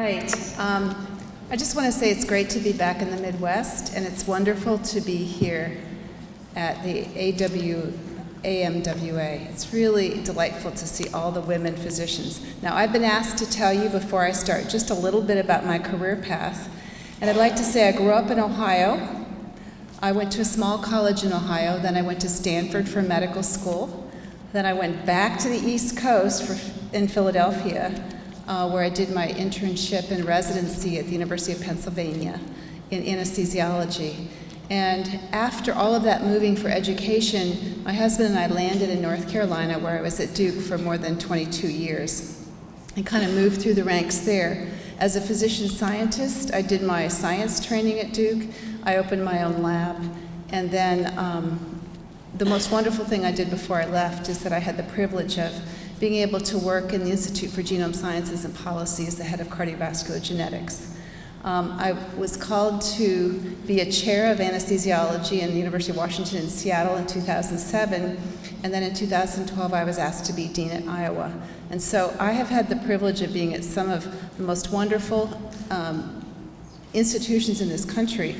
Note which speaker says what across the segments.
Speaker 1: right. I just want to say it's great to be back in the Midwest, and it's wonderful to be here at the AMWA. It's really delightful to see all the women physicians. Now, I've been asked to tell you before I start just a little bit about my career path, and I'd like to say I grew up in Ohio. I went to a small college in Ohio, then I went to Stanford for medical school, then I went back to the East Coast in Philadelphia, where I did my internship and residency at the University of Pennsylvania in anesthesiology. And after all of that moving for education, my husband and I landed in North Carolina, where I was at Duke for more than 22 years, and kind of moved through the ranks there. As a physician scientist, I did my science training at Duke. I opened my own lab, and then the most wonderful thing I did before I left is that I had the privilege of being able to work in the Institute for Genome Sciences and Policy as the head of cardiovascular genetics. I was called to be a chair of anesthesiology in the University of Washington in Seattle in 2007, and then in 2012 I was asked to be dean at Iowa. And so I have had the privilege of being at some of the most wonderful institutions in this country,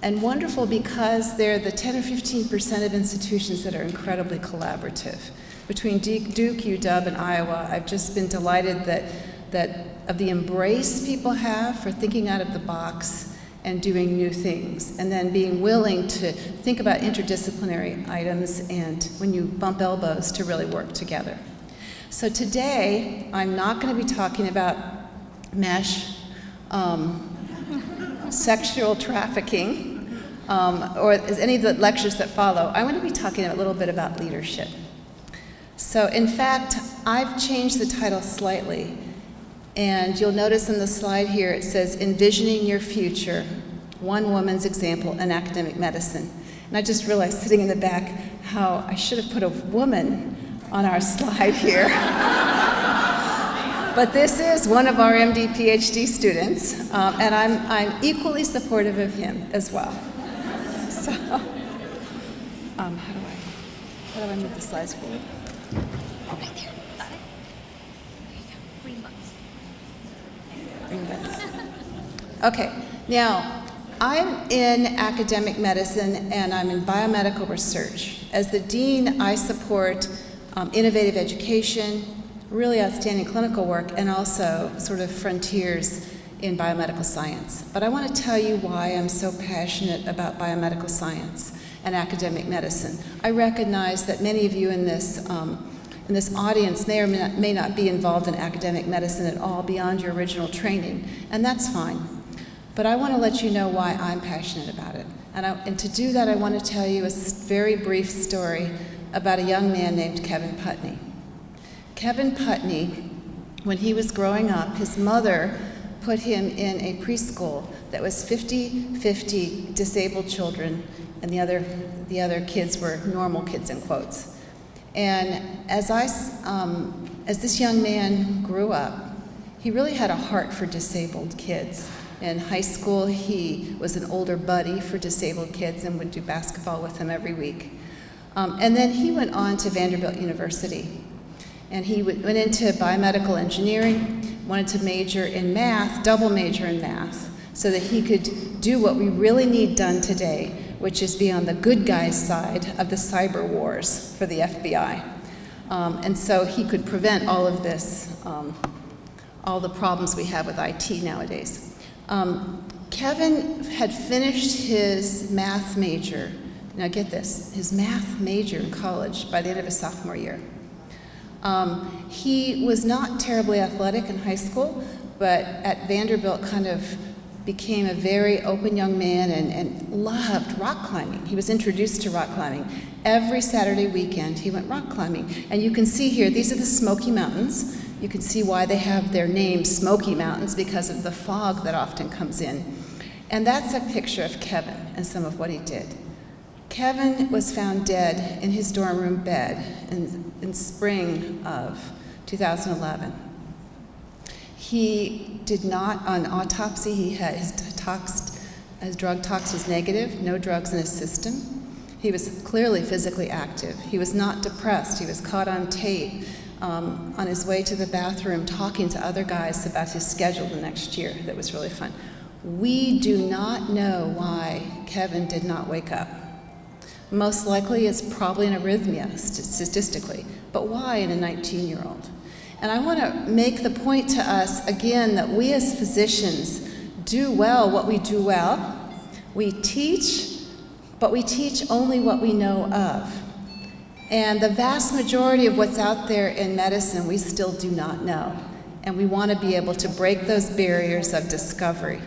Speaker 1: and wonderful because they're the 10 or 15% of institutions that are incredibly collaborative. Between Duke, UW, and Iowa, I've just been delighted that of the embrace people have for thinking out of the box and doing new things, and then being willing to think about interdisciplinary items and when you bump elbows to really work together. So today, I'm not going to be talking about MeSH, sexual trafficking, or any of the lectures that follow. I'm going to be talking a little bit about leadership. So in fact, I've changed the title slightly, and you'll notice in the slide here it says, Envisioning Your Future, One Woman's Example in Academic Medicine. And I just realized sitting in the back how I should have put a woman on our slide here. But this is one of our MD PhD students, and I'm equally supportive of him as well. So, how do I move the slides forward?
Speaker 2: Oh, right there. Got it. There you go. Green buttons.
Speaker 1: Green buttons. Okay. Now, I'm in academic medicine and I'm in biomedical research. As the dean, I support innovative education, really outstanding clinical work, and also sort of frontiers in biomedical science. But I want to tell you why I'm so passionate about biomedical science and academic medicine. I recognize that many of you in this audience may or may not be involved in academic medicine at all beyond your original training, and that's fine. But I want to let you know why I'm passionate about it. And to do that, I want to tell you a very brief story about a young man named Kevin Putney. Kevin Putney, when he was growing up, his mother put him in a preschool that was 50-50 disabled children, and the other kids were normal kids in quotes. And as this young man grew up, he really had a heart for disabled kids. In high school, he was an older buddy for disabled kids and would do basketball with them every week. And then he went on to Vanderbilt University. And he went into biomedical engineering, wanted to major in math, double major in math, so that he could do what we really need done today, which is be on the good guys' side of the cyber wars for the FBI. And so he could prevent all of this, all the problems we have with IT nowadays. Kevin had finished his math major, now get this, his math major in college by the end of his sophomore year. He was not terribly athletic in high school, but at Vanderbilt kind of became a very open young man and loved rock climbing. He was introduced to rock climbing. Every Saturday weekend he went rock climbing. And you can see here, these are the Smoky Mountains. You can see why they have their name Smoky Mountains, because of the fog that often comes in. And that's a picture of Kevin and some of what he did. Kevin was found dead in his dorm room bed in spring of 2011. He did not, on autopsy, his drug tox was negative, no drugs in his system. He was clearly physically active. He was not depressed. He was caught on tape on his way to the bathroom talking to other guys about his schedule the next year. That was really fun. We do not know why Kevin did not wake up. Most likely it's probably an arrhythmia statistically, but why in a 19-year-old? And I want to make the point to us again that we as physicians do well what we do well. We teach, but we teach only what we know of. And the vast majority of what's out there in medicine we still do not know. And we want to be able to break those barriers of discovery.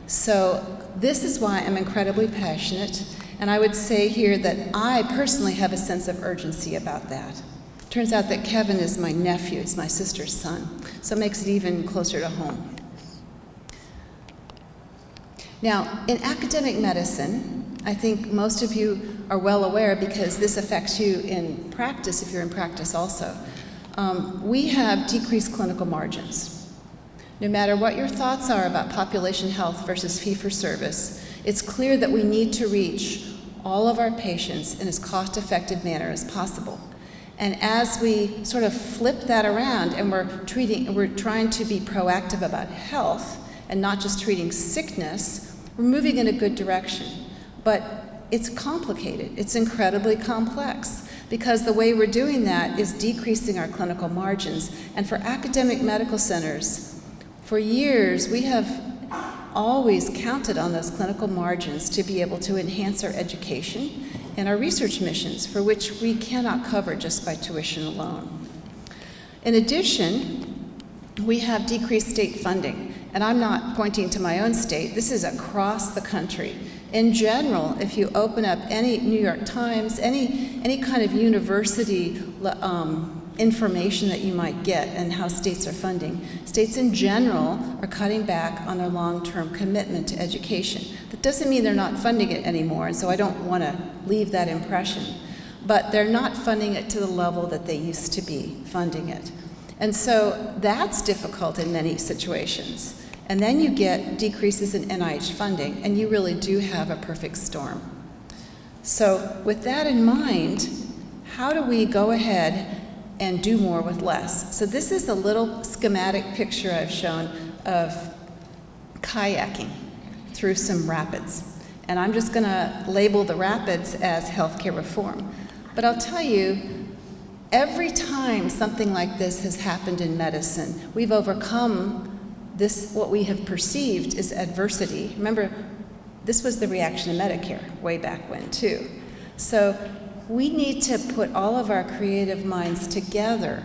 Speaker 1: So this is why I'm incredibly passionate. And I would say here that I personally have a sense of urgency about that. Turns out that Kevin is my nephew, he's my sister's son, so it makes it even closer to home. Now, in academic medicine, I think most of you are well aware because this affects you in practice if you're in practice also. We have decreased clinical margins. No matter what your thoughts are about population health versus fee-for-service, it's clear that we need to reach all of our patients in as cost-effective manner as possible. And as we sort of flip that around and we're trying to be proactive about health and not just treating sickness, we're moving in a good direction. But it's complicated. It's incredibly complex because the way we're doing that is decreasing our clinical margins. And for academic medical centers, for years we have always counted on those clinical margins to be able to enhance our education and our research missions, for which we cannot cover just by tuition alone. In addition, we have decreased state funding, and I'm not pointing to my own state, this is across the country. In general, if you open up any New York Times, any kind of university information that you might get and how states are funding, states in general are cutting back on their long-term commitment to education. That doesn't mean they're not funding it anymore, and so I don't want to leave that impression. But they're not funding it to the level that they used to be funding it. And so that's difficult in many situations. And then you get decreases in NIH funding, and you really do have a perfect storm. So with that in mind, how do we go ahead and do more with less? So this is a little schematic picture I've shown of kayaking through some rapids. And I'm just going to label the rapids as healthcare reform. But I'll tell you, every time something like this has happened in medicine, we've overcome this, what we have perceived is adversity. Remember, this was the reaction to Medicare way back when too. So we need to put all of our creative minds together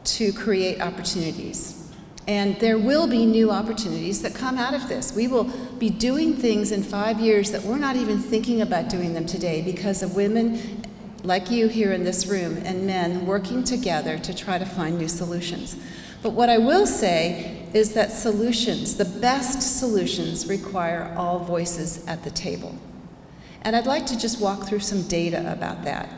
Speaker 1: to create opportunities. And there will be new opportunities that come out of this. We will be doing things in 5 years that we're not even thinking about doing them today because of women like you here in this room and men working together to try to find new solutions. But what I will say is that solutions, the best solutions, require all voices at the table. And I'd like to just walk through some data about that.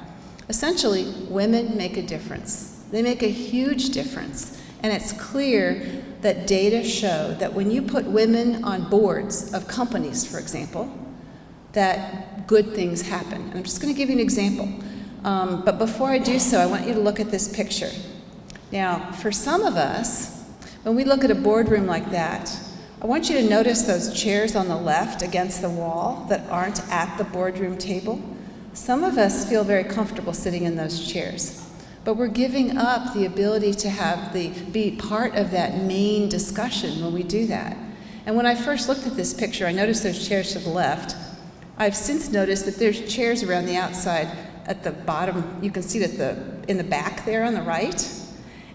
Speaker 1: Essentially, women make a difference. They make a huge difference. And it's clear that data show that when you put women on boards of companies, for example, that good things happen. And I'm just going to give you an example. But before I do so, I want you to look at this picture. Now, for some of us, when we look at a boardroom like that, I want you to notice those chairs on the left against the wall that aren't at the boardroom table. Some of us feel very comfortable sitting in those chairs, but we're giving up the ability to be part of that main discussion when we do that. And when I first looked at this picture, I noticed those chairs to the left. I've since noticed that there's chairs around the outside at the bottom. You can see that in the back there on the right.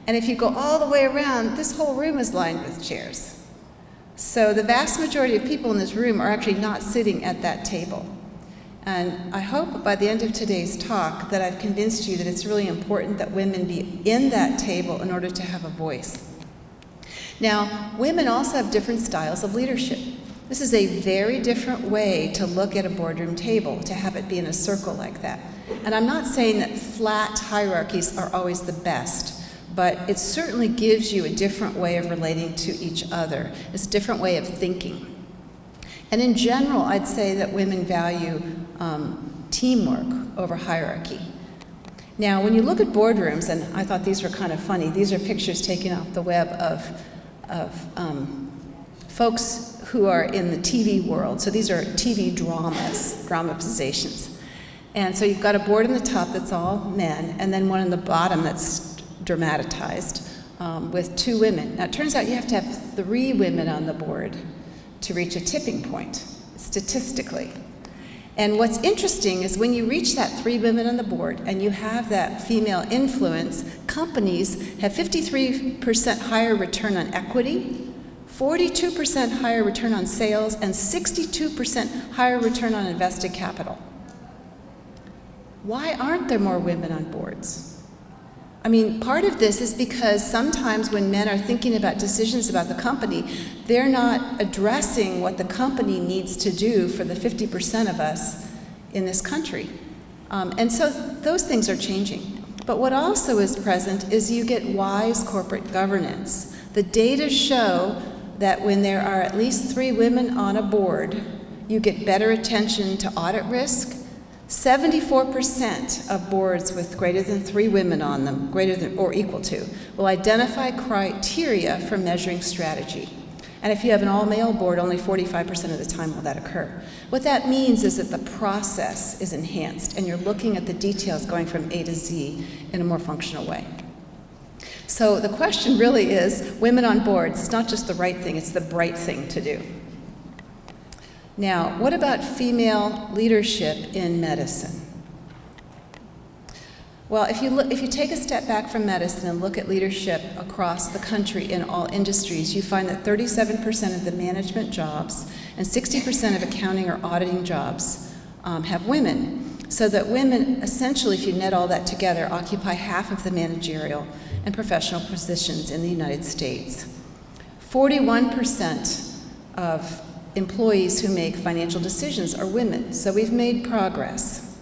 Speaker 1: And if you go all the way around, this whole room is lined with chairs. So the vast majority of people in this room are actually not sitting at that table. And I hope by the end of today's talk that I've convinced you that it's really important that women be in that table in order to have a voice. Now, women also have different styles of leadership. This is a very different way to look at a boardroom table, to have it be in a circle like that. And I'm not saying that flat hierarchies are always the best, but it certainly gives you a different way of relating to each other. It's a different way of thinking. And in general, I'd say that women value teamwork over hierarchy. Now, when you look at boardrooms, and I thought these were kind of funny, these are pictures taken off the web of folks who are in the TV world. So these are TV dramatizations. And so you've got a board in the top that's all men, and then one in the bottom that's dramatized with 2 women. Now, it turns out you have to have 3 women on the board to reach a tipping point, statistically. And what's interesting is when you reach that 3 women on the board and you have that female influence, companies have 53% higher return on equity, 42% higher return on sales, and 62% higher return on invested capital. Why aren't there more women on boards? I mean, part of this is because sometimes when men are thinking about decisions about the company, they're not addressing what the company needs to do for the 50% of us in this country. And so those things are changing. But what also is present is you get wise corporate governance. The data show that when there are at least 3 women on a board, you get better attention to audit risk. 74% of boards with greater than 3 women on them, greater than or equal to, will identify criteria for measuring strategy. And if you have an all-male board, only 45% of the time will that occur. What that means is that the process is enhanced, and you're looking at the details going from A to Z in a more functional way. So the question really is, women on boards, it's not just the right thing, it's the bright thing to do. Now, what about female leadership in medicine? Well, if you take a step back from medicine and look at leadership across the country in all industries, you find that 37% of the management jobs and 60% of accounting or auditing jobs have women. So that women, essentially, if you net all that together, occupy half of the managerial and professional positions in the United States. 41% of employees who make financial decisions are women, so we've made progress.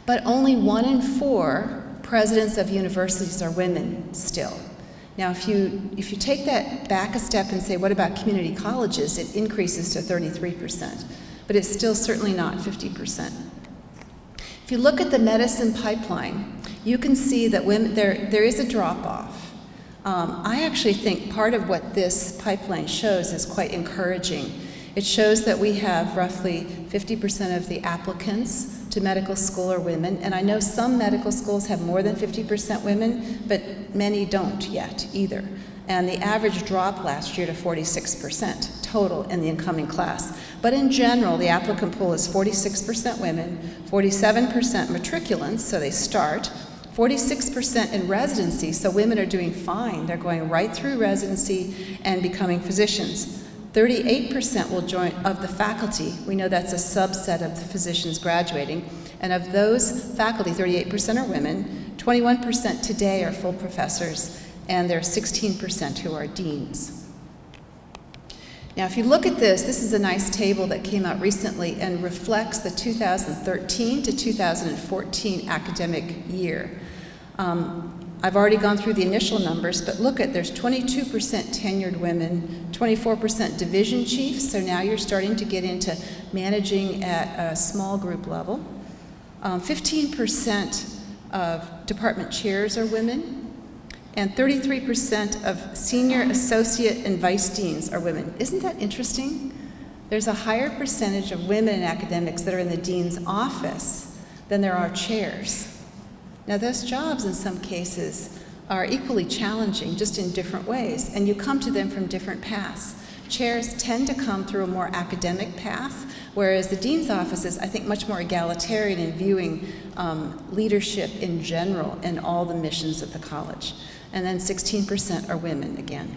Speaker 1: But only 1 in 4 presidents of universities are women still. Now, if you take that back a step and say, what about community colleges, it increases to 33%, but it's still certainly not 50%. If you look at the medicine pipeline, you can see that women, there is a drop-off. I actually think part of what this pipeline shows is quite encouraging. It shows that we have roughly 50% of the applicants to medical school are women, and I know some medical schools have more than 50% women, but many don't yet either. And the average dropped last year to 46% total in the incoming class. But in general, the applicant pool is 46% women, 47% matriculants, so they start, 46% in residency, so women are doing fine. They're going right through residency and becoming physicians. 38% will join of the faculty. We know that's a subset of the physicians graduating. And of those faculty, 38% are women, 21% today are full professors, and there are 16% who are deans. Now, if you look at this is a nice table that came out recently and reflects the 2013 to 2014 academic year. I've already gone through the initial numbers, but look at, there's 22% tenured women, 24% division chiefs, so now you're starting to get into managing at a small group level. 15% of department chairs are women, and 33% of senior, associate, and vice deans are women. Isn't that interesting? There's a higher percentage of women in academics that are in the dean's office than there are chairs. Now, those jobs in some cases are equally challenging, just in different ways, and you come to them from different paths. Chairs tend to come through a more academic path, whereas the dean's office is, I think, much more egalitarian in viewing leadership in general and all the missions of the college. And then 16% are women again.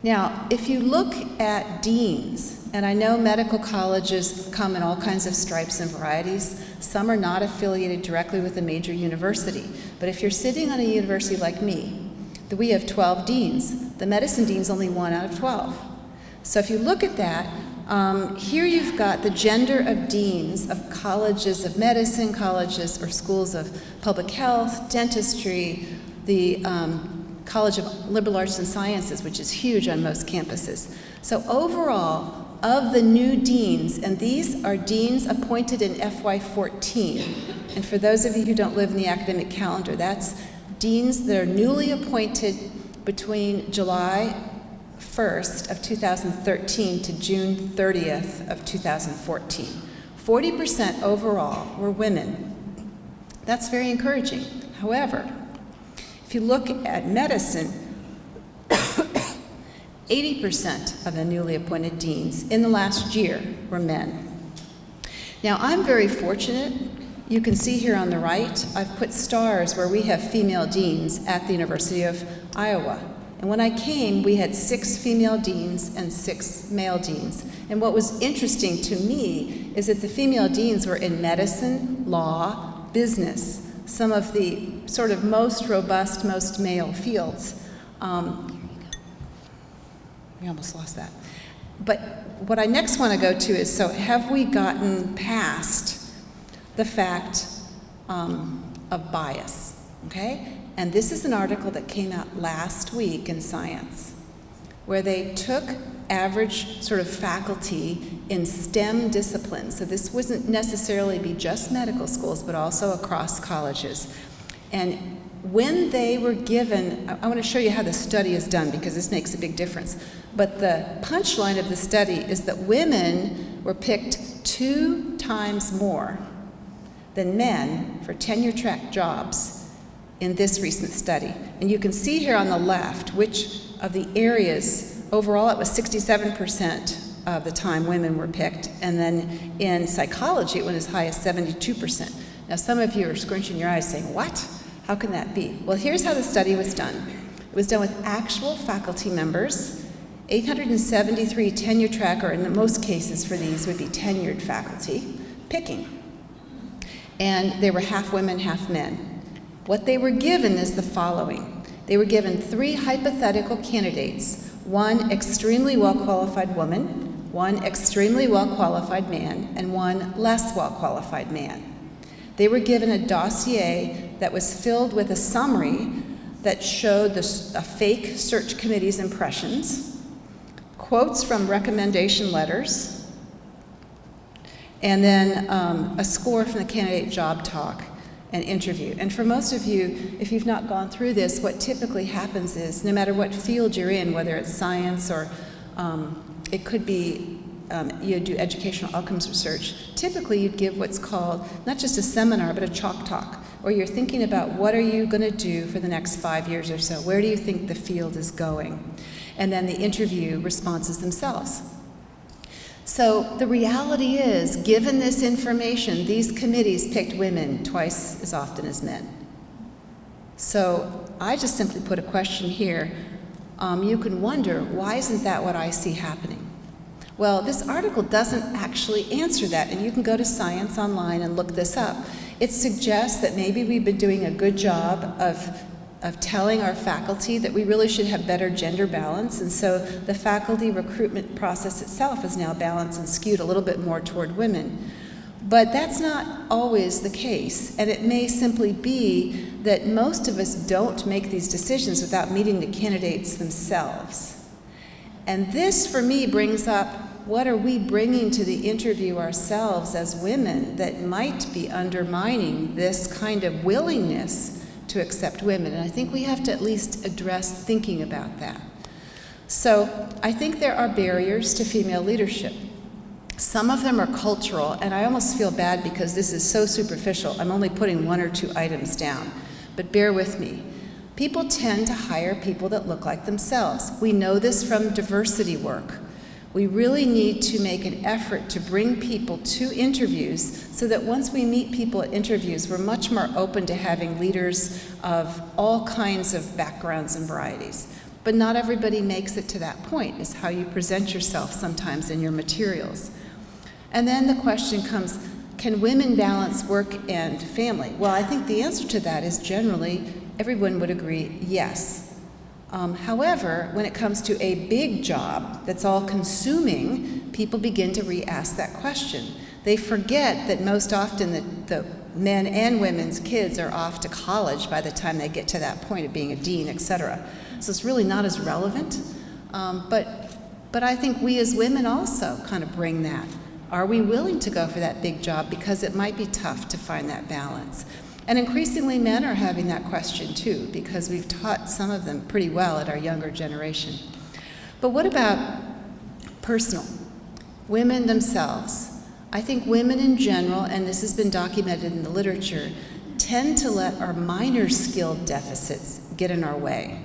Speaker 1: Now, if you look at deans, and I know medical colleges come in all kinds of stripes and varieties. Some are not affiliated directly with a major university. But if you're sitting on a university like me, we have 12 deans. The medicine dean's only 1 out of 12. So if you look at that, here you've got the gender of deans of colleges of medicine, colleges or schools of public health, dentistry, the College of Liberal Arts and Sciences, which is huge on most campuses. So overall, of the new deans, and these are deans appointed in FY14, And for those of you who don't live in the academic calendar, that's deans that are newly appointed between July 1st of 2013 to June 30th of 2014. 40% overall were women. That's very encouraging. However, if you look at medicine, 80% of the newly appointed deans in the last year were men. Now, I'm very fortunate. You can see here on the right, I've put stars where we have female deans at the University of Iowa. And when I came, we had 6 female deans and 6 male deans. And what was interesting to me is that the female deans were in medicine, law, business, some of the sort of most robust, most male fields. We almost lost that. But what I next want to go to is, so have we gotten past the fact of bias, okay? And this is an article that came out last week in Science, where they took average sort of faculty in STEM disciplines. So this wouldn't necessarily be just medical schools, but also across colleges. And when they were given, I want to show you how the study is done because this makes a big difference. But the punchline of the study is that women were picked 2 times more than men for tenure-track jobs in this recent study. And you can see here on the left which of the areas, overall it was 67% of the time women were picked, and then in psychology it went as high as 72%. Now some of you are scrunching your eyes saying, what? How can that be? Well, here's how the study was done. It was done with actual faculty members, 873 tenure track, or in most cases for these would be tenured faculty, picking. And they were half women, half men. What they were given is the following. They were given 3 hypothetical candidates, 1 extremely well-qualified woman, 1 extremely well-qualified man, and 1 less well-qualified man. They were given a dossier that was filled with a summary that showed a fake search committee's impressions, quotes from recommendation letters, and then a score from the candidate job talk and interview. And for most of you, if you've not gone through this, what typically happens is, no matter what field you're in, whether it's science or it could be you do educational outcomes research, typically you'd give what's called not just a seminar, but a chalk talk, or you're thinking about what are you going to do for the next 5 years or so, where do you think the field is going, and then the interview responses themselves. So the reality is, given this information, these committees picked women twice as often as men. So I just simply put a question here. You can wonder, why isn't that what I see happening? Well, this article doesn't actually answer that, and you can go to Science Online and look this up. It suggests that maybe we've been doing a good job of telling our faculty that we really should have better gender balance, and so the faculty recruitment process itself is now balanced and skewed a little bit more toward women. But that's not always the case, and it may simply be that most of us don't make these decisions without meeting the candidates themselves. And this, for me, brings up, what are we bringing to the interview ourselves as women that might be undermining this kind of willingness to accept women? And I think we have to at least address thinking about that. So I think there are barriers to female leadership. Some of them are cultural, and I almost feel bad because this is so superficial. I'm only putting 1 or 2 items down, but bear with me. People tend to hire people that look like themselves. We know this from diversity work. We really need to make an effort to bring people to interviews so that once we meet people at interviews, we're much more open to having leaders of all kinds of backgrounds and varieties. But not everybody makes it to that point, is how you present yourself sometimes in your materials. And then the question comes, can women balance work and family? Well, I think the answer to that is generally, everyone would agree, yes. However, when it comes to a big job that's all consuming, people begin to re-ask that question. They forget that most often the men and women's kids are off to college by the time they get to that point of being a dean, etc. So it's really not as relevant. But I think we as women also kind of bring that. Are we willing to go for that big job? Because it might be tough to find that balance. And increasingly men are having that question too, because we've taught some of them pretty well at our younger generation. But what about personal? Women themselves. I think women in general, and this has been documented in the literature, tend to let our minor skill deficits get in our way.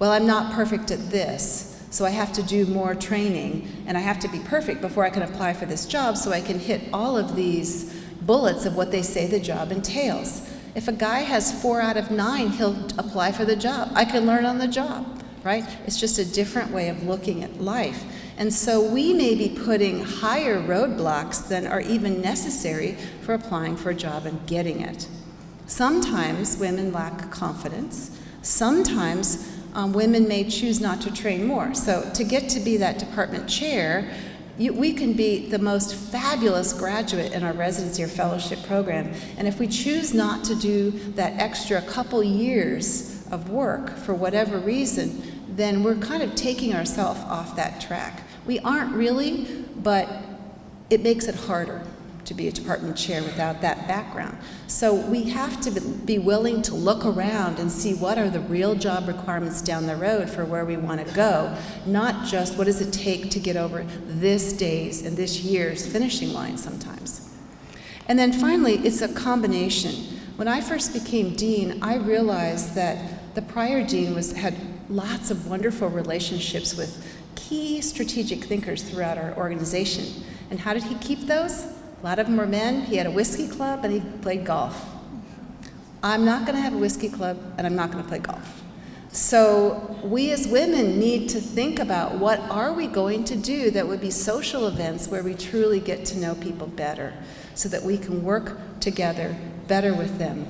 Speaker 1: Well, I'm not perfect at this, so I have to do more training, and I have to be perfect before I can apply for this job so I can hit all of these bullets of what they say the job entails. If a guy has 4 out of 9, he'll apply for the job. I can learn on the job, right? It's just a different way of looking at life. And so we may be putting higher roadblocks than are even necessary for applying for a job and getting it. Sometimes women lack confidence. Sometimes women may choose not to train more. So to get to be that department chair, we can be the most fabulous graduate in our residency or fellowship program. And if we choose not to do that extra couple years of work for whatever reason, then we're kind of taking ourselves off that track. We aren't really, but it makes it harder to be a department chair without that background. So we have to be willing to look around and see what are the real job requirements down the road for where we want to go, not just what does it take to get over this day's and this year's finishing line sometimes. And then finally, it's a combination. When I first became dean, I realized that the prior dean had lots of wonderful relationships with key strategic thinkers throughout our organization. And how did he keep those? A lot of them were men. He had a whiskey club and he played golf. I'm not going to have a whiskey club and I'm not going to play golf. So we as women need to think about what are we going to do that would be social events where we truly get to know people better so that we can work together better with them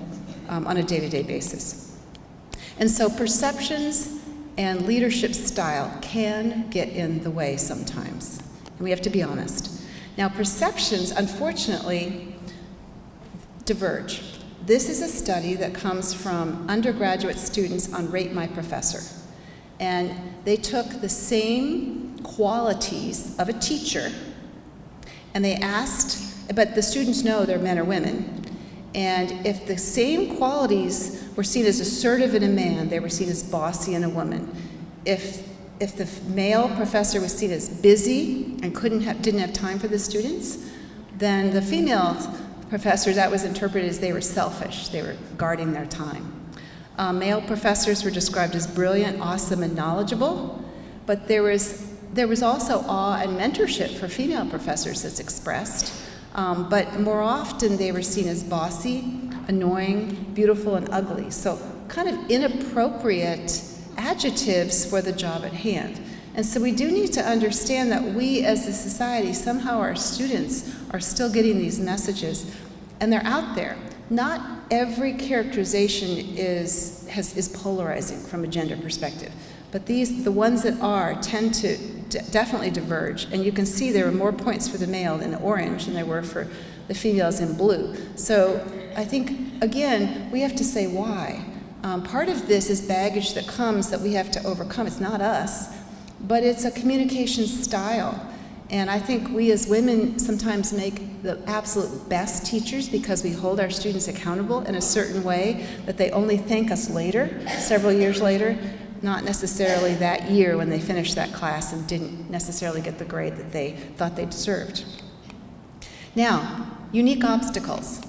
Speaker 1: on a day-to-day basis. And so perceptions and leadership style can get in the way sometimes. And we have to be honest. Now, perceptions, unfortunately, diverge. This is a study that comes from undergraduate students on Rate My Professor. And they took the same qualities of a teacher, and they asked, but the students know they're men or women, and if the same qualities were seen as assertive in a man, they were seen as bossy in a woman. If the male professor was seen as busy and didn't have time for the students, then the female professor, that was interpreted as they were selfish. They were guarding their time. Male professors were described as brilliant, awesome, and knowledgeable, but there was also awe and mentorship for female professors that's expressed. But more often they were seen as bossy, annoying, beautiful, and ugly. So kind of inappropriate adjectives for the job at hand. And so we do need to understand that we as a society, somehow our students are still getting these messages, and they're out there. Not every characterization is polarizing from a gender perspective, but the ones that are tend to definitely diverge. And you can see there are more points for the male in orange than there were for the females in blue. So I think, again, we have to say why. Part of this is baggage that comes that we have to overcome. It's not us, but it's a communication style. And I think we as women sometimes make the absolute best teachers because we hold our students accountable in a certain way that they only thank us later, several years later, not necessarily that year when they finished that class and didn't necessarily get the grade that they thought they deserved. Now, unique obstacles.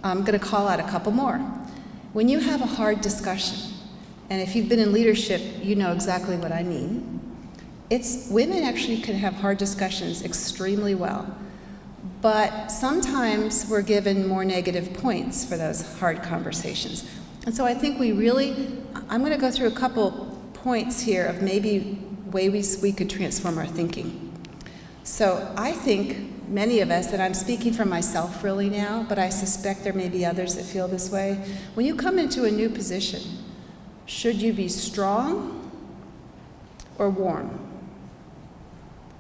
Speaker 1: I'm going to call out a couple more. When you have a hard discussion, and if you've been in leadership, you know exactly what I mean. Women actually can have hard discussions extremely well, but sometimes we're given more negative points for those hard conversations. And so I think I'm going to go through a couple points here of maybe ways we could transform our thinking. So I think many of us, and I'm speaking for myself really now, but I suspect there may be others that feel this way. When you come into a new position, should you be strong or warm?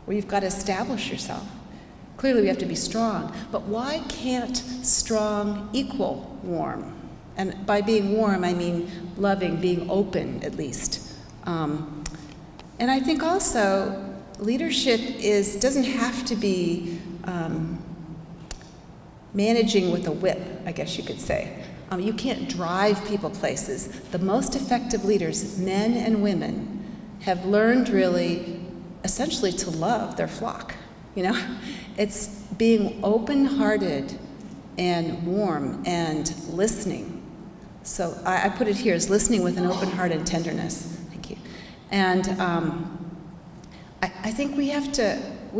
Speaker 1: Well, you've got to establish yourself. Clearly we have to be strong, but why can't strong equal warm? And by being warm, I mean loving, being open at least. And I think also leadership doesn't have to be managing with a whip, I guess you could say. You can't drive people places. The most effective leaders, men and women, have learned really, essentially, to love their flock. You know, it's being open-hearted and warm and listening. So I put it here as listening with an open heart and tenderness. Thank you. And I think we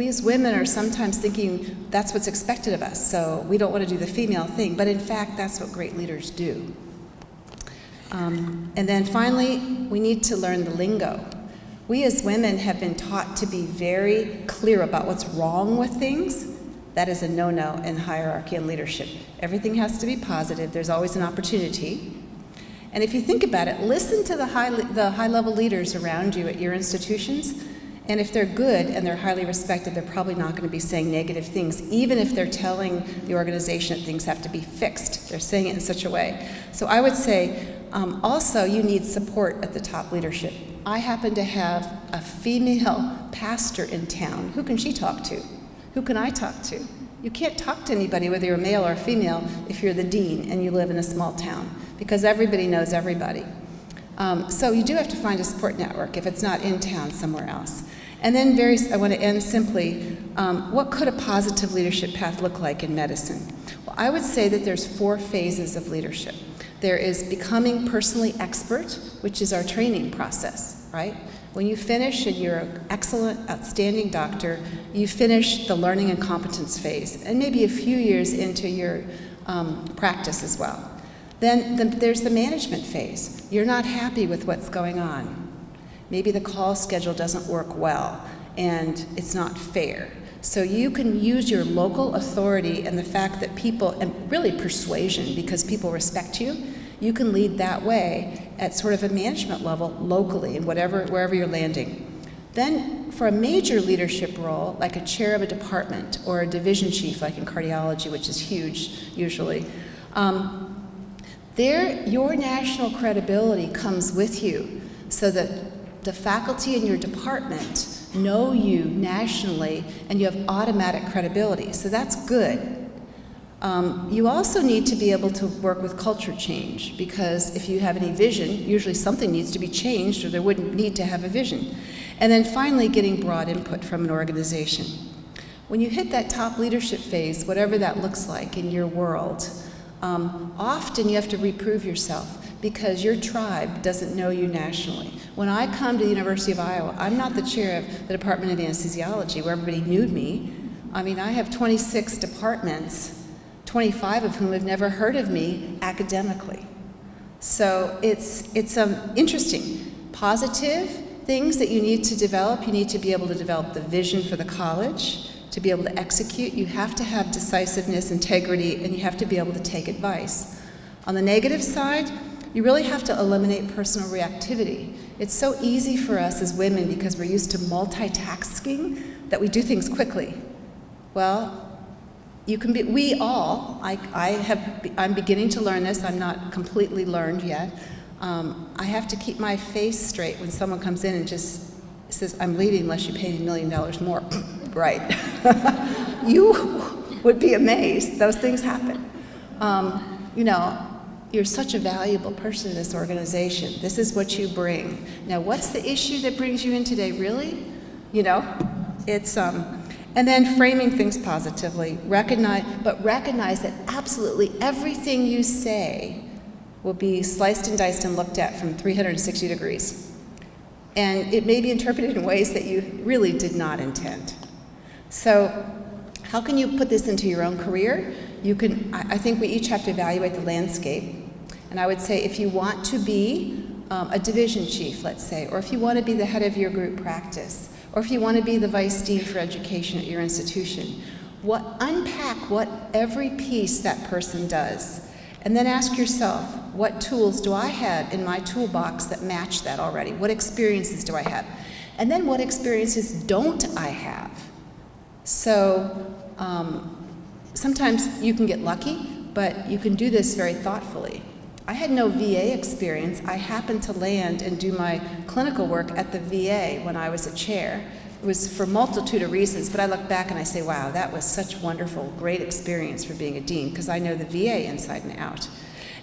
Speaker 1: as women are sometimes thinking that's what's expected of us, so we don't want to do the female thing, but in fact, that's what great leaders do. And then finally, we need to learn the lingo. We as women have been taught to be very clear about what's wrong with things. That is a no-no in hierarchy and leadership. Everything has to be positive. There's always an opportunity. And if you think about it, listen to the high-level leaders around you at your institutions. And if they're good and they're highly respected, they're probably not going to be saying negative things, even if they're telling the organization that things have to be fixed. They're saying it in such a way. So I would say, also, you need support at the top leadership. I happen to have a female pastor in town. Who can she talk to? Who can I talk to? You can't talk to anybody, whether you're male or female, if you're the dean and you live in a small town, because everybody knows everybody. So you do have to find a support network if it's not in town, somewhere else. And then I want to end simply, what could a positive leadership path look like in medicine? Well, I would say that there's 4 phases of leadership. There is becoming personally expert, which is our training process, right? When you finish and you're an excellent, outstanding doctor, you finish the learning and competence phase, and maybe a few years into your practice as well. Then there's the management phase. You're not happy with what's going on. Maybe the call schedule doesn't work well, and it's not fair. So you can use your local authority and the fact that people, and really persuasion, because people respect you, you can lead that way at sort of a management level locally and wherever you're landing. Then for a major leadership role, like a chair of a department or a division chief, like in cardiology, which is huge usually, your national credibility comes with you so that the faculty in your department know you nationally and you have automatic credibility. So that's good. You also need to be able to work with culture change, because if you have any vision, usually something needs to be changed or there wouldn't need to have a vision. And then finally, getting broad input from an organization. When you hit that top leadership phase, whatever that looks like in your world, often you have to reprove yourself because your tribe doesn't know you nationally. When I come to the University of Iowa, I'm not the chair of the Department of Anesthesiology where everybody knew me. I mean, I have 26 departments, 25 of whom have never heard of me academically. So it's interesting. Positive things that you need to develop. You need to be able to develop the vision for the college, to be able to execute. You have to have decisiveness, integrity, and you have to be able to take advice. On the negative side, you really have to eliminate personal reactivity. It's so easy for us as women, because we're used to multitasking, that we do things quickly. Well, I'm beginning to learn this. I'm not completely learned yet. I have to keep my face straight when someone comes in and just says, I'm leaving unless you pay me $1 million more. Right. You would be amazed. Those things happen. You're such a valuable person in this organization. This is what you bring. Now, what's the issue that brings you in today, really? It's, and then framing things positively. Recognize that absolutely everything you say will be sliced and diced and looked at from 360 degrees. And it may be interpreted in ways that you really did not intend. So how can you put this into your own career? I think we each have to evaluate the landscape. And I would say if you want to be a division chief, let's say, or if you want to be the head of your group practice, or if you want to be the vice dean for education at your institution, unpack what every piece that person does. And then ask yourself, what tools do I have in my toolbox that match that already? What experiences do I have? And then what experiences don't I have? So sometimes you can get lucky, but you can do this very thoughtfully. I had no VA experience. I happened to land and do my clinical work at the VA when I was a chair, was for a multitude of reasons, but I look back and I say, wow, that was such wonderful, great experience for being a dean, because I know the VA inside and out.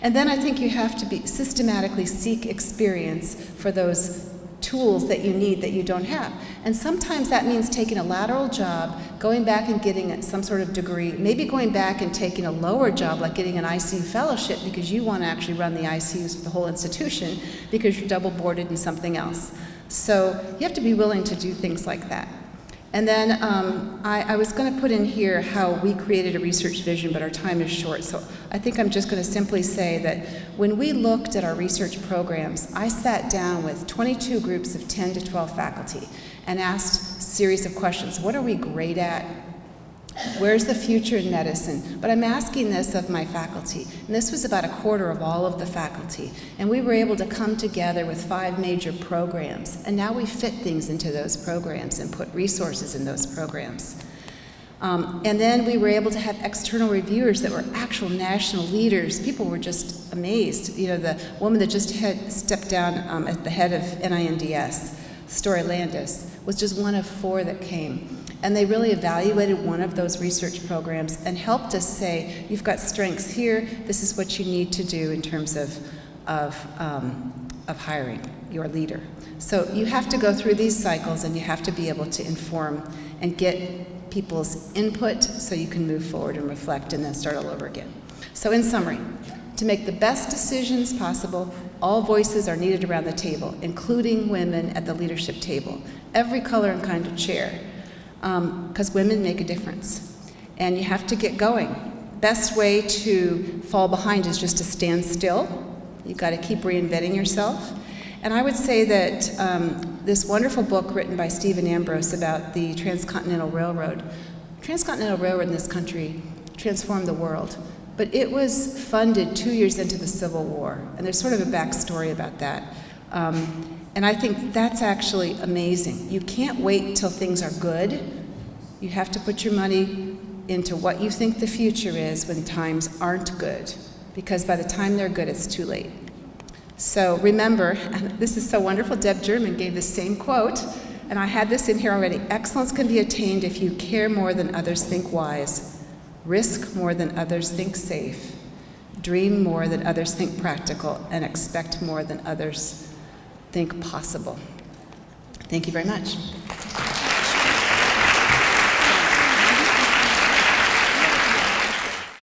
Speaker 1: And then I think you have to be systematically seek experience for those tools that you need that you don't have. And sometimes that means taking a lateral job, going back and getting some sort of degree, maybe going back and taking a lower job like getting an ICU fellowship because you want to actually run the ICUs for the whole institution because you're double boarded in something else. So you have to be willing to do things like that. And then I was going to put in here how we created a research vision, but our time is short. So I think I'm just going to simply say that when we looked at our research programs, I sat down with 22 groups of 10 to 12 faculty and asked a series of questions. What are we great at? Where's the future in medicine? But I'm asking this of my faculty. And this was about a quarter of all of the faculty. And we were able to come together with 5 major programs. And now we fit things into those programs and put resources in those programs. And then we were able to have external reviewers that were actual national leaders. People were just amazed. You know, the woman that just had stepped down at the head of NINDS, Story Landis, was just one of 4 that came. And they really evaluated one of those research programs and helped us say, you've got strengths here, this is what you need to do in terms of hiring your leader. So you have to go through these cycles and you have to be able to inform and get people's input so you can move forward and reflect and then start all over again. So in summary, to make the best decisions possible, all voices are needed around the table, including women at the leadership table, every color and kind of chair. Because women make a difference. And you have to get going. Best way to fall behind is just to stand still. You've got to keep reinventing yourself. And I would say that this wonderful book written by Stephen Ambrose about the Transcontinental Railroad in this country transformed the world. But it was funded 2 years into the Civil War. And there's sort of a backstory about that. And I think that's actually amazing. You can't wait till things are good. You have to put your money into what you think the future is when times aren't good, because by the time they're good, it's too late. So remember, and this is so wonderful, Deb German gave the same quote, and I had this in here already. Excellence can be attained if you care more than others think wise, risk more than others think safe, dream more than others think practical, and expect more than others think possible. Thank you very much.